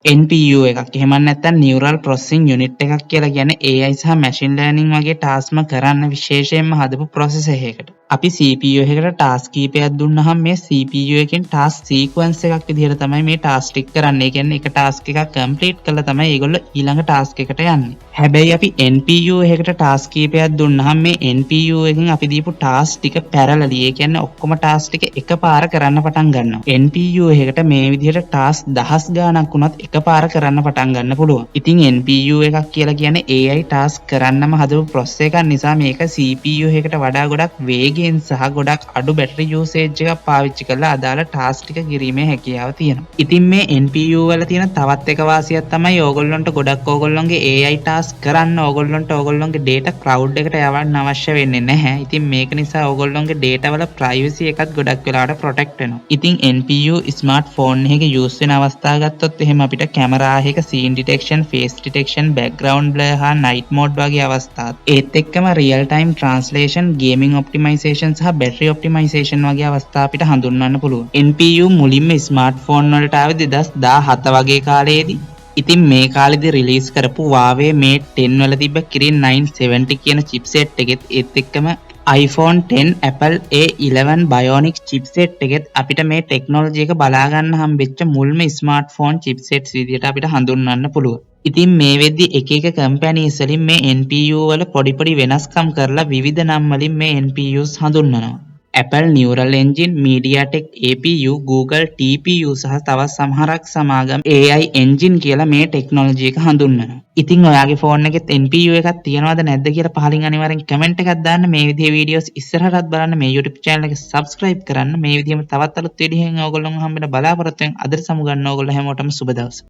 NPU එකක්. එහෙම නැත්නම් Neural Processing Unit එකක් කියලා කියන්නේ AI සහ Machine Learning වගේ ටාස්ක්ම කරන්න විශේෂයෙන්ම හදපු processor එකකට. අපි CPU එකකට ටාස්ක් කීපයක් දුන්නාම මේ CPU එකෙන් ටාස්ක් සීක්වන්ස් එකක් විදිහට තමයි මේ ටාස්ක් ටික කරන්නේ. ඒ කියන්නේ එක ටාස්ක් එකක් කම්ප්ලීට් කළා තමයි ඒගොල්ලෝ ඊළඟ ටාස්ක් එකට යන්නේ. හැබැයි අපි NPU එකකට ටාස්ක් කීපයක් දුන්නාම මේ NPU එකෙන් අපි දීපු ටාස්ක් ටික පැරලලි. ඒ කියන්නේ ඔක්කොම ටාස්ක් ටික එකපාර කරන්න පටන් ගන්නවා. NPU එකකට මේ විදිහට ටාස්ක් දහස් ගාණක් වුණත් එකපාර කරන්න පටන් ගන්න පුළුවන්. ඉතින් NPU එකක් කියලා කියන්නේ AI ටාස්ක් කරන්නම හදපු processor එකක් නිසා මේක CPU එකකට වඩා ගොඩක් වේගයෙන් සහ ගොඩක් අඩු බැටරි යූසේජ් එකක් පාවිච්චි කරලා අදාළ ටාස්ක් ටික කිරීමේ හැකියාව තියෙනවා. ඉතින් මේ NPU වල තියෙන තවත් එක වාසියක් තමයි ඕගොල්ලන්ට ගොඩක් ඕගොල්ලන්ගේ AI ටාස්ක් කරන්න ඕගොල්ලන්ගේ data cloud එකට යවන්න අවශ්‍ය වෙන්නේ නැහැ. ඉතින් මේක නිසා ඕගොල්ලන්ගේ data වල privacy එකත් ගොඩක් වෙලාවට protect වෙනවා. ඉතින් NPU smartphone එකක use වෙන අවස්ථා ගත්තොත් එහෙම අපිට camera එකක scene detection, face detection, background blur හා night mode වගේ අවස්ථාත් ඒත් එක්කම real time translation, gaming optimization සහ battery optimization වගේ අවස්ථා අපිට හඳුන්වන්න පුළුවන්. NPU මුලින්ම smartphone වලට ආවේ 2017 වගේ කාලයේදී. ඉතින් මේ කාලෙදි රිලීස් කරපු Huawei Mate 10 වල තිබ්බ Kirin 970 කියන chipset එකෙත් ඒත් එක්කම iPhone 10 Apple A11 Bionic chipset එකෙත් අපිට මේ ටෙක්නොලොජි එක බලා ගන්න හම්බෙච්ච මුල්ම smartphone chipsets විදියට අපිට හඳුන්වන්න පුළුවන්. ඉතින් මේ වෙද්දි එක එක companies වලින් මේ NPU වල පොඩි වෙනස්කම් කරලා විවිධ නම් වලින් මේ NPUs හඳුන්වනවා. Apple Neural Engine, MediaTek APU, Google TPU සහ තවත් සමහරක් සමාගම් AI Engine කියලා මේ ටෙක්නොලොජි එක හඳුන්වනවා. ඉතින් ඔයාගේ ෆෝන් එකෙත් NPU එකක් තියනවද නැද්ද කියලා පහලින් අනිවාර්යෙන් කමෙන්ට් එකක් දාන්න. මේ විදිහේ වීඩියෝස් ඉස්සරහටත් බලන්න. මේ YouTube channel එක subscribe කරන්න. මේ විදිහම තවත් අලුත් වීඩියෝකින් ඕගොල්ලෝ හම්බෙන්න බලාපොරොත්තු වෙන අදට සමු ගන්න ඕගොල්ලෝ හැමෝටම සුබ දවසක්.